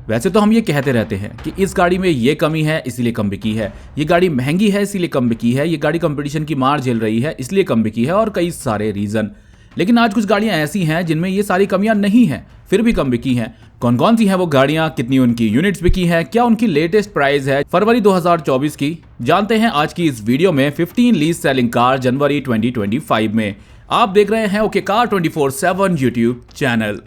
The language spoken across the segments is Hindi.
वैसे तो हम ये कहते रहते हैं कि इस गाड़ी में ये कमी है इसलिए कम बिकी है, ये गाड़ी महंगी है इसलिए कम बिकी है, ये गाड़ी कंपटीशन की मार झेल रही है इसलिए कम बिकी है और कई सारे रीजन। लेकिन आज कुछ गाड़ियां ऐसी हैं जिनमें ये सारी कमियां नहीं हैं फिर भी कम बिकी हैं। कौन कौन सी हैं वो गाड़ियां, कितनी उनकी यूनिट्स बिकी हैं, क्या उनकी लेटेस्ट प्राइस है फरवरी 2024 की, जानते हैं आज की इस वीडियो में 15 लीस्ट सेलिंग कार जनवरी 2025 में। आप देख रहे हैं ओके कार 24/7 यूट्यूब चैनल।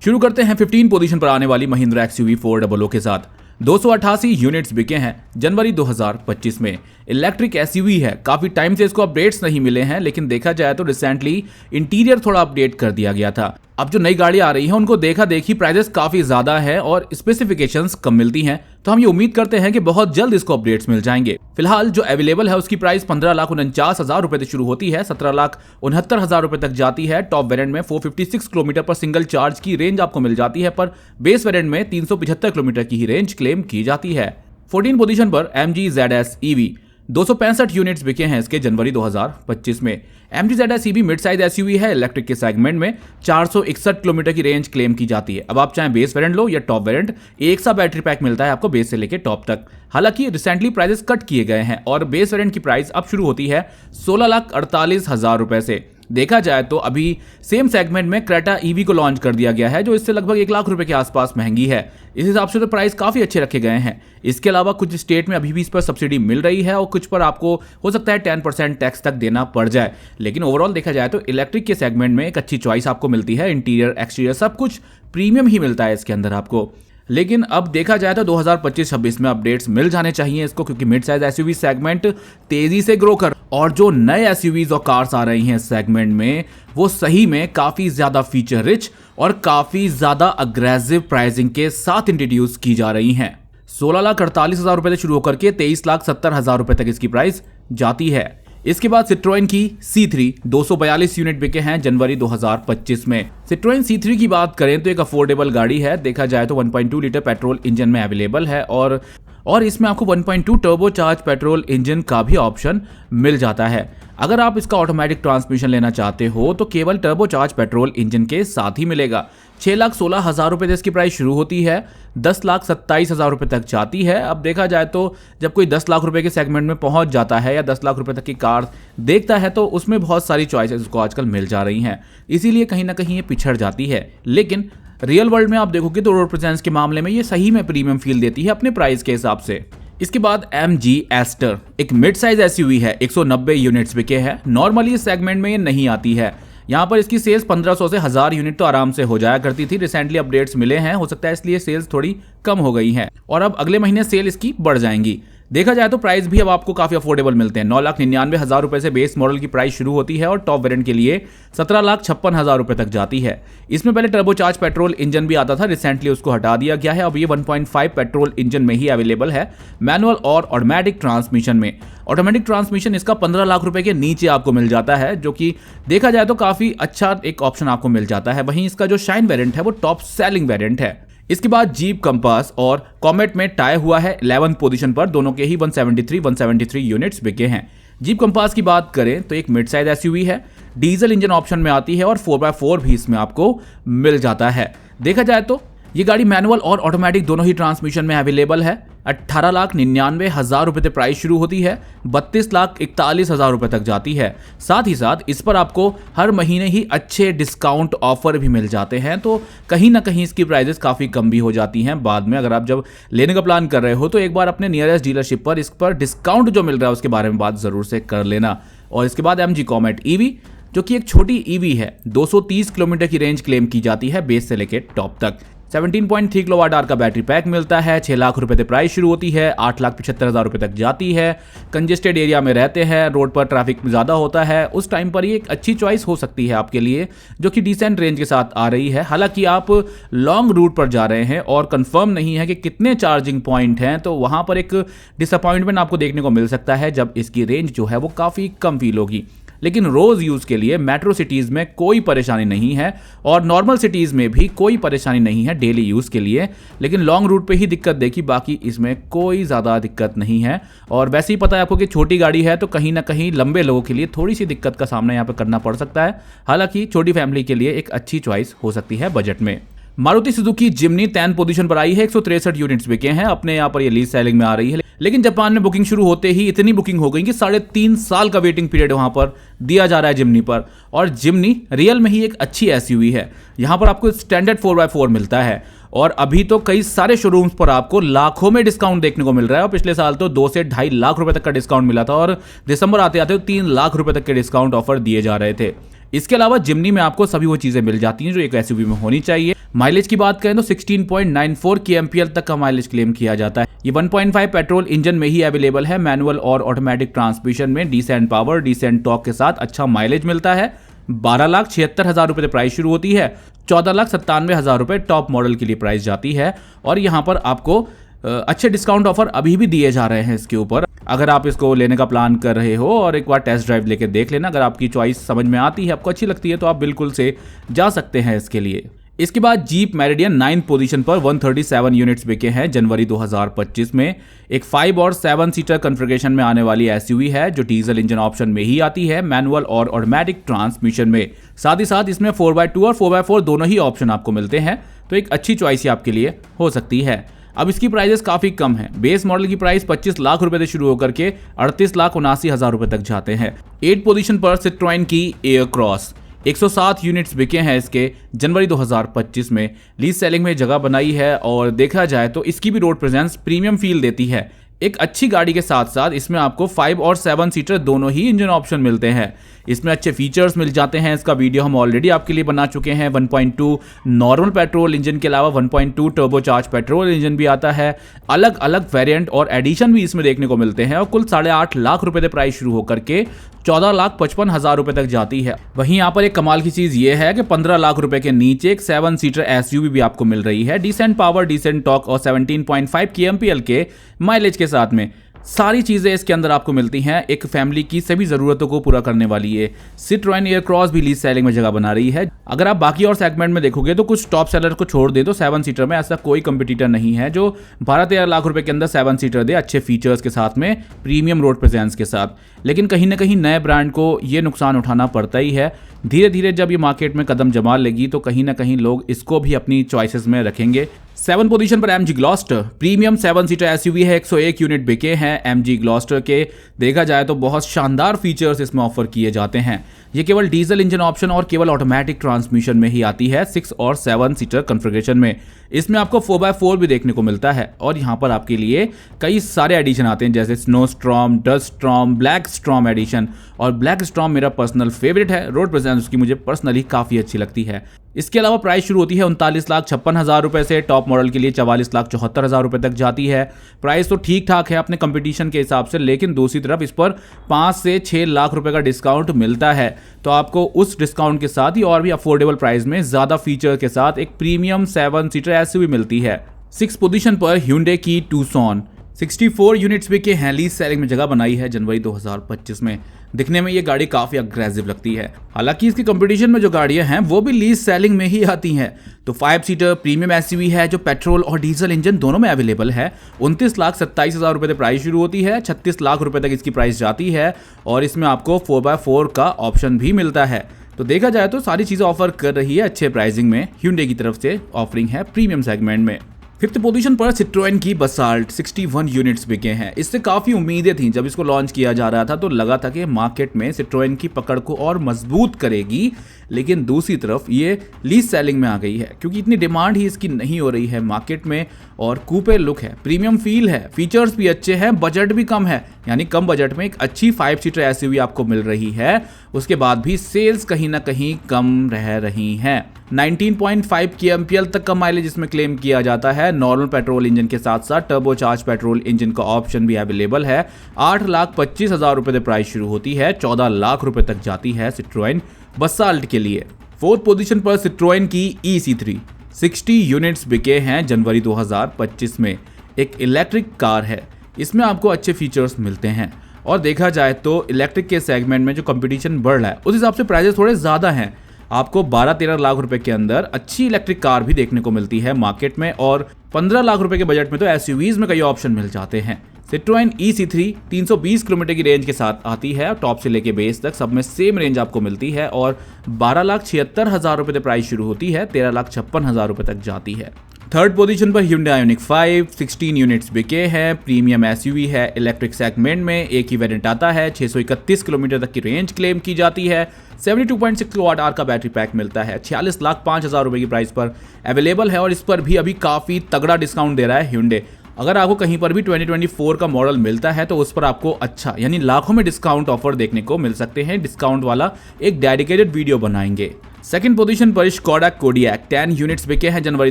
शुरू करते हैं 15 पोजीशन पर आने वाली महिंद्रा XUV 400 के साथ। 288 यूनिट्स बिके हैं जनवरी 2025 में। इलेक्ट्रिक SUV है, काफी टाइम से इसको अपडेट्स नहीं मिले हैं, लेकिन देखा जाए तो रिसेंटली इंटीरियर थोड़ा अपडेट कर दिया गया था। अब जो नई गाड़ी आ रही है उनको देखा देखी प्राइसेस काफी ज्यादा है और स्पेसिफिकेशंस कम मिलती हैं, तो हम ये उम्मीद करते हैं कि बहुत जल्द इसको अपडेट्स मिल जाएंगे। फिलहाल जो अवेलेबल है उसकी प्राइस 15,49,000 रुपए से शुरू होती है, 17,69,000 रुपए तक जाती है। टॉप वेरिएंट में 456 किलोमीटर पर सिंगल चार्ज की रेंज आपको मिल जाती है, पर बेस वेरिएंट में 375 किलोमीटर की ही रेंज क्लेम की जाती है। 14 पोजीशन पर MG ZS EV 265 यूनिट्स बिके हैं इसके जनवरी 2025 में। MG ZS EV mid size SUV है, इलेक्ट्रिक के सेगमेंट में 461 किलोमीटर की रेंज क्लेम की जाती है। अब आप चाहे बेस वेरिएंट लो या टॉप वेरिएंट, एक सा बैटरी पैक मिलता है आपको बेस से लेके टॉप तक। हालांकि रिसेंटली प्राइसेस कट किए गए हैं और बेस वेरिएंट की प्राइस अब शुरू होती है 16,48,000 रुपए से। देखा जाए तो अभी सेम सेगमेंट में क्रेटा EV को लॉन्च कर दिया गया है जो इससे लगभग 1 लाख रुपए के आसपास महंगी है। इस हिसाब से तो प्राइस काफी अच्छे रखे गए हैं। इसके अलावा कुछ स्टेट में अभी भी इस पर सब्सिडी मिल रही है और कुछ पर आपको हो सकता है 10% टैक्स तक देना पड़ जाए। लेकिन ओवरऑल देखा जाए तो इलेक्ट्रिक के सेगमेंट में एक अच्छी चॉइस आपको मिलती है। इंटीरियर एक्सटीरियर सब कुछ प्रीमियम ही मिलता है इसके अंदर आपको। लेकिन अब देखा जाए तो 2025-26 में अपडेट्स मिल जाने चाहिए इसको, क्योंकि मिड साइज SUV सेगमेंट तेजी से ग्रो कर और जो नए SUVs और कार्स आ रही हैं इस सेगमेंट में वो सही में काफी ज्यादा फीचर रिच और काफी ज्यादा अग्रेसिव प्राइसिंग के साथ इंट्रोड्यूस की जा रही हैं। 16,48,000 रुपए से शुरू होकर के 23,70,000 रुपए तक इसकी प्राइस जाती है। इसके बाद सिट्रोएन की C3 242 यूनिट बिके हैं जनवरी 2025 में। सिट्रोएन C3 की बात करें तो एक अफोर्डेबल गाड़ी है। देखा जाए तो 1.2 लीटर पेट्रोल इंजन में अवेलेबल है और इसमें आपको 1.2 टर्बो चार्ज पेट्रोल इंजन का भी ऑप्शन मिल जाता है। अगर आप इसका ऑटोमेटिक ट्रांसमिशन लेना चाहते हो तो केवल टर्बो चार्ज पेट्रोल इंजन के साथ ही मिलेगा। 6,16,000 रुपए से इसकी प्राइस शुरू होती है, 10,27,000 रुपए तक जाती है। अब देखा जाए तो जब कोई 10 लाख रुपए के सेगमेंट में पहुंच जाता है या 10 लाख रुपए तक की कार देखता है तो उसमें बहुत सारी चॉइसेस उसको आजकल मिल जा रही हैं, इसीलिए कहीं ना कहीं ये पिछड़ जाती है। लेकिन रियल वर्ल्ड में आप देखोगे तो रोड प्रेजेंस के मामले में ये सही में प्रीमियम फील देती है अपने प्राइस के हिसाब से। इसके बाद MG एस्टर एक मिड साइज SUV है, 190 यूनिट्स बिके हैं। नॉर्मली इस सेगमेंट में ये नहीं आती है, यहाँ पर इसकी सेल्स 1500 से 1000 यूनिट तो आराम से हो जाया करती थी। रिसेंटली अपडेट्स मिले हैं, हो सकता है इसलिए सेल्स थोड़ी कम हो गई हैं और अब अगले महीने सेल इसकी बढ़ जाएंगी। देखा जाए तो प्राइस भी अब आपको काफी अफोर्डेबल मिलते हैं। 9,99,000 रुपए से बेस मॉडल की प्राइस शुरू होती है और टॉप वेरिएंट के लिए 17,56,000 रुपए तक जाती है। इसमें पहले टर्बोचार्ज पेट्रोल इंजन भी आता था, रिसेंटली उसको हटा दिया गया है। अब ये 1.5 पेट्रोल इंजन में ही अवेलेबल है, मैनुअल और ऑटोमेटिक ट्रांसमिशन में। ऑटोमेटिक ट्रांसमिशन इसका 15 लाख रुपए के नीचे आपको मिल जाता है, जो कि देखा जाए तो काफी अच्छा एक ऑप्शन आपको मिल जाता है। वहीं इसका जो शाइन वेरिएंट है वो टॉप सेलिंग वेरिएंट है। इसके बाद जीप कंपास और कॉमेट में टाई हुआ है 11th पोजीशन पर, दोनों के ही 173 यूनिट्स बिके हैं। जीप कंपास की बात करें तो एक मिड साइज SUV है, डीजल इंजन ऑप्शन में आती है और 4x4 भी इसमें आपको मिल जाता है। देखा जाए तो ये गाड़ी मैनुअल और ऑटोमेटिक दोनों ही ट्रांसमिशन में अवेलेबल है। 18,99,000 रुपए से प्राइस शुरू होती है, 32,41,000 रुपए तक जाती है। साथ ही साथ इस पर आपको हर महीने ही अच्छे डिस्काउंट ऑफर भी मिल जाते हैं, तो कहीं ना कहीं इसकी प्राइसेस काफ़ी कम भी हो जाती हैं बाद में। अगर आप जब लेने का प्लान कर रहे हो तो एक बार अपने नियरेस्ट डीलरशिप पर इस पर डिस्काउंट जो मिल रहा है उसके बारे में बात ज़रूर से कर लेना। और इसके बाद MG कॉमेट EV जो कि एक छोटी EV है, 230 किलोमीटर की रेंज क्लेम की जाती है बेस से लेकर टॉप तक। 17.3 किलोवाट आवर का बैटरी पैक मिलता है। 6 लाख रुपए से प्राइस शुरू होती है, 8,75,000 रुपए तक जाती है। कंजेस्टेड एरिया में रहते हैं, रोड पर ट्रैफिक ज़्यादा होता है, उस टाइम पर ये एक अच्छी चॉइस हो सकती है आपके लिए, जो कि डिसेंट रेंज के साथ आ रही है। हालांकि आप लॉन्ग रूट पर जा रहे हैं और कंफर्म नहीं है कि कितने चार्जिंग पॉइंट हैं, तो वहाँ पर एक डिसअपॉइंटमेंट आपको देखने को मिल सकता है जब इसकी रेंज जो है वो काफ़ी कम फील होगी। लेकिन रोज यूज के लिए मेट्रो सिटीज में कोई परेशानी नहीं है और नॉर्मल सिटीज में भी कोई परेशानी नहीं है डेली यूज के लिए। लेकिन लॉन्ग रूट पे ही दिक्कत देखी, बाकी इसमें कोई ज़्यादा दिक्कत नहीं है। और वैसे ही पता है आपको कि छोटी गाड़ी है तो कहीं ना कहीं लंबे लोगों के लिए थोड़ी सी दिक्कत का सामना यहाँ पर करना पड़ सकता है। हालांकि छोटी फैमिली के लिए एक अच्छी चॉइस हो सकती है बजट में। मारुति सुजुकी जिम्नी 10 पोजीशन पर आई है, 163 यूनिट्स बिके हैं, अपने यहाँ पर ये लीज सेलिंग में आ रही है। लेकिन जापान में बुकिंग शुरू होते ही इतनी बुकिंग हो गई कि 3.5 साल का वेटिंग पीरियड वहां पर दिया जा रहा है जिम्नी पर। और जिम्नी रियल में ही एक अच्छी एसयूवी है। यहाँ पर आपको स्टैंडर्ड 4x4 मिलता है और अभी तो कई सारे शोरूम्स पर आपको लाखों में डिस्काउंट देखने को मिल रहा है। और पिछले साल तो 2 से 2.5 लाख रुपए तक का डिस्काउंट मिला था और दिसंबर आते आते 3 लाख रुपए तक के डिस्काउंट ऑफर दिए जा रहे थे। इसके अलावा जिम्नी में आपको सभी वो चीजें मिल जाती हैं जो एक एसयूवी में होनी चाहिए। माइलेज की बात करें तो 16.94 kmpl तक का माइलेज क्लेम किया जाता है। ये 1.5 पेट्रोल इंजन में ही अवेलेबल है। मैनुअल और ऑटोमेटिक ट्रांसमिशन में डिसेंट पावर, डिसेंट टॉर्क के साथ अच्छा माइलेज मिलता है। 12,76,000 रुपए प्राइस शुरू होती है, 14,97,000 रुपए टॉप मॉडल के लिए प्राइस जाती है। और यहाँ पर आपको अच्छे डिस्काउंट ऑफर अभी भी दिए जा रहे हैं इसके ऊपर। अगर आप इसको लेने का प्लान कर रहे हो और एक बार टेस्ट ड्राइव लेके देख लेना, अगर आपकी चॉइस समझ में आती है, आपको अच्छी लगती है, तो आप बिल्कुल से जा सकते हैं इसके लिए। इसके बाद जीप मैरिडियन 9 पोजीशन पर 137 यूनिट्स बिके हैं जनवरी 2025 में। एक 5 और 7 सीटर कॉन्फ़िगरेशन में आने वाली एसयूवी है जो डीजल इंजन ऑप्शन में ही आती है, मैनुअल और ऑटोमेटिक ट्रांसमिशन में। साथ ही साथ इसमें 4x2 और 4x4 दोनों ही ऑप्शन आपको मिलते हैं, तो एक अच्छी चॉइस ही आपके लिए हो सकती है। अब इसकी प्राइजेस काफी कम है। बेस मॉडल की प्राइस 25 लाख रुपए से शुरू होकर के 38,79,000 रुपए तक जाते हैं। 8 पोजीशन पर सिट्रोएन की एयर क्रॉस 107 यूनिट्स बिके हैं इसके जनवरी 2025 में। लीज सेलिंग में जगह बनाई है और देखा जाए तो इसकी भी रोड प्रेजेंस प्रीमियम फील देती है। एक अच्छी गाड़ी के साथ साथ इसमें आपको 5 और 7 सीटर दोनों ही इंजन ऑप्शन मिलते हैं। इसमें अच्छे फीचर्स मिल जाते हैं। इसका वीडियो हम ऑलरेडी आपके लिए बना चुके हैं। 1.2 नॉर्मल पेट्रोल इंजन के अलावा 1.2 टर्बोचार्ज पेट्रोल इंजन भी आता है। अलग अलग वेरिएंट और एडिशन भी इसमें देखने को मिलते हैं और कुल 8.5 लाख रुपए से प्राइस शुरू होकर के 14,55,000 रुपए तक जाती है। वहीं यहाँ पर एक कमाल की चीज ये है कि 15 लाख रुपए के नीचे एक 7 सीटर एसयूवी भी आपको मिल रही है, डिसेंट पावर, डिसेंट टॉर्क और 17.5 kmpl के माइलेज के साथ में। सारी चीजें इसके अंदर आपको मिलती हैं। एक फैमिली की सभी जरूरतों को पूरा करने वाली ये सिट्रोएन एयर क्रॉस भी लीज सेलिंग में जगह बना रही है। अगर आप बाकी और सेगमेंट में देखोगे तो कुछ टॉप सेलर को छोड़ दे तो 7 सीटर में ऐसा कोई कंपटीटर नहीं है जो 12-13 लाख रुपए के अंदर 7 सीटर दे अच्छे फीचर्स के साथ में, प्रीमियम रोड प्रेजेंस के साथ। लेकिन कहीं ना कहीं नए ब्रांड को ये नुकसान उठाना पड़ता ही है। धीरे धीरे जब ये मार्केट में कदम जमा लेगी तो कहीं ना कहीं लोग इसको भी अपनी चॉइसेस में रखेंगे। 7 पोजीशन पर MG Gloster premium 7 seater SUV है, 101 यूनिट बिके हैं एमजी ग्लॉस्टर के। देखा जाए तो बहुत शानदार फीचर्स इसमें ऑफर किए जाते हैं। ये केवल डीजल इंजन ऑप्शन और केवल ऑटोमेटिक ट्रांसमिशन में ही आती है, 6 और 7 सीटर कॉन्फ़िगरेशन में। इसमें आपको 4x4 भी देखने को मिलता है और यहाँ पर आपके लिए कई सारे एडिशन आते हैं जैसे snow storm, dust storm, black storm edition. और ब्लैक स्ट्रॉम मेरा पर्सनल फेवरेट है। रोड प्रेजेंस उसकी मुझे पर्सनली काफी अच्छी लगती है। इसके अलावा प्राइस शुरू होती है 39,56,000 रुपए से, टॉप मॉडल के लिए 44,74,000 रुपए तक जाती है। प्राइस तो ठीक ठाक है अपने कंपटीशन के हिसाब से, लेकिन दूसरी तरफ इस पर 5 से 6 लाख रुपए का डिस्काउंट मिलता है। तो आपको उस डिस्काउंट के साथ ही और भी अफोर्डेबल प्राइस में ज्यादा फीचर के साथ एक प्रीमियम 7 सीटर एसयूवी मिलती है। 6 पोजीशन पर Hyundai की टूसॉन 64 यूनिट्स बिके हैं, लीज सेलिंग में जगह बनाई है जनवरी 2025 में। दिखने में ये गाड़ी काफी अग्रेसिव लगती है। हालांकि इसके कंपटीशन में जो गाड़ियां हैं वो भी लीज सेलिंग में ही आती हैं। तो 5 सीटर प्रीमियम एसयूवी है जो पेट्रोल और डीजल इंजन दोनों में अवेलेबल है। 29,27,000 रुपए से प्राइस शुरू होती है, 36 लाख रुपए तक इसकी प्राइस जाती है और इसमें आपको 4x4 का ऑप्शन भी मिलता है। तो देखा जाए तो सारी चीजें ऑफर कर रही है अच्छे प्राइसिंग में। Hyundai की तरफ से ऑफरिंग है प्रीमियम सेगमेंट में। 5th पोजीशन पर सिट्रोएन की बसाल्ट 61 यूनिट्स बिके हैं। इससे काफी उम्मीदें थी। जब इसको लॉन्च किया जा रहा था तो लगा था कि मार्केट में सिट्रोएन की पकड़ को और मजबूत करेगी, लेकिन दूसरी तरफ ये लीज सेलिंग में आ गई है क्योंकि इतनी डिमांड ही इसकी नहीं हो रही है मार्केट में। और कूपे लुक है, प्रीमियम फील है, फीचर्स भी अच्छे हैं, बजट भी कम है। यानी कम बजट में एक अच्छी 5 सीटर एसयूवी आपको मिल रही है। उसके बाद भी सेल्स कहीं ना कहीं कम रह रही हैं। 19.5 kmpl तक का माइलेज इसमें क्लेम किया जाता है। नॉर्मल पेट्रोल इंजन के साथ साथ टर्बोचार्ज पेट्रोल इंजन का ऑप्शन भी अवेलेबल है। 8,25,000 रुपए से प्राइस शुरू होती है, 14 लाख रुपए तक जाती है सिट्रोएन बसाल्ट के लिए। 4th पोजीशन पर सिट्रोएन की EC3 60 यूनिट्स बिके हैं जनवरी 2025 में। एक इलेक्ट्रिक कार है, इसमें आपको अच्छे फीचर्स मिलते हैं और देखा जाए तो इलेक्ट्रिक के सेगमेंट में जो कंपटीशन बढ़ रहा है उस हिसाब से प्राइजेस थोड़े ज़्यादा हैं। आपको 12-13 लाख रुपए के अंदर अच्छी इलेक्ट्रिक कार भी देखने को मिलती है मार्केट में और 15 लाख रुपए के बजट में तो एसयूवीज में कई ऑप्शन मिल जाते हैं। सिट्रोएन E-C3 320 किलोमीटर की रेंज के साथ आती है, टॉप से लेके बेस तक सब में सेम रेंज आपको मिलती है और 12,76,000 रुपये से प्राइस शुरू होती है, 13,56,000 रुपये तक जाती है। थर्ड पोजीशन पर Hyundai Ioniq 5 16 यूनिट्स बिके हैं, प्रीमियम SUV है, इलेक्ट्रिक सेगमेंट में एक ही वेरिएंट आता है, 631 किलोमीटर तक की रेंज क्लेम की जाती है, 72.6 किलोवाट आवर का बैटरी पैक मिलता है, 46,05,000 रुपये की प्राइस पर अवेलेबल है और इस पर भी अभी काफ़ी तगड़ा डिस्काउंट दे रहा है Hyundai। अगर आपको कहीं पर भी 2024 का मॉडल मिलता है तो उस पर आपको अच्छा यानी लाखों में डिस्काउंट ऑफर देखने को मिल सकते हैं। डिस्काउंट वाला एक डेडिकेटेड वीडियो बनाएंगे। सेकंड पोजीशन पर स्कोडा कोडियक 10 यूनिट्स बिके हैं जनवरी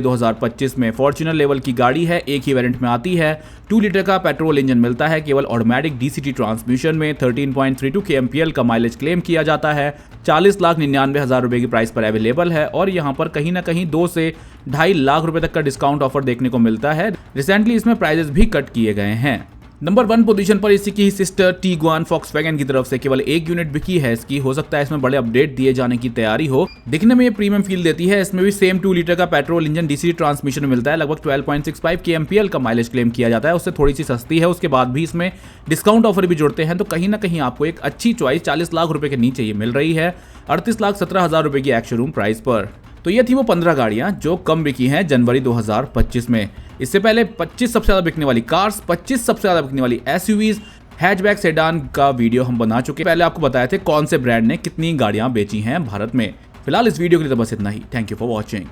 2025 में। फॉर्च्यूनर लेवल की गाड़ी है, एक ही वेरिएंट में आती है, 2 लीटर का पेट्रोल इंजन मिलता है, केवल ऑटोमेटिक DCT ट्रांसमिशन में 13.32 kmpl का माइलेज क्लेम किया जाता है, 40,99,000 रुपये की प्राइस पर अवेलेबल है और यहाँ पर कहीं ना कहीं 2 से 2.5 लाख रुपए तक का डिस्काउंट ऑफर देखने को मिलता है। रिसेंटली इसमें प्राइजेस भी कट किए गए हैं। नंबर 1 पोजीशन पर इसी की सिस्टर टीगुआन फॉक्सवैगन की तरफ से केवल 1 यूनिट बिकी है इसकी। हो सकता है इसमें बड़े अपडेट दिए जाने की तैयारी हो। दिखने में ये प्रीमियम फील देती है। इसमें भी सेम 2 लीटर का पेट्रोल इंजन DCT ट्रांसमिशन मिलता है, लगभग 12.65 kmpl का माइलेज क्लेम किया जाता है, उससे थोड़ी सी सस्ती है। उसके बाद भी इसमें डिस्काउंट ऑफर भी जुड़ते हैं तो कहीं ना कहीं आपको एक अच्छी चॉइस 40 लाख रुपए के नीचे ये मिल रही है, 38,17,000 रुपए की एक्स शोरूम प्राइस पर। तो ये थी वो 15 गाड़ियां जो कम बिकी हैं जनवरी 2025 में। इससे पहले 25 सबसे ज्यादा बिकने वाली कार्स, 25 सबसे ज्यादा बिकने वाली SUVs, हैचबैक, सेडान का वीडियो हम बना चुके हैं। पहले आपको बताए थे कौन से ब्रांड ने कितनी गाड़ियां बेची हैं भारत में। फिलहाल इस वीडियो के लिए तो बस इतना ही। Thank you for watching.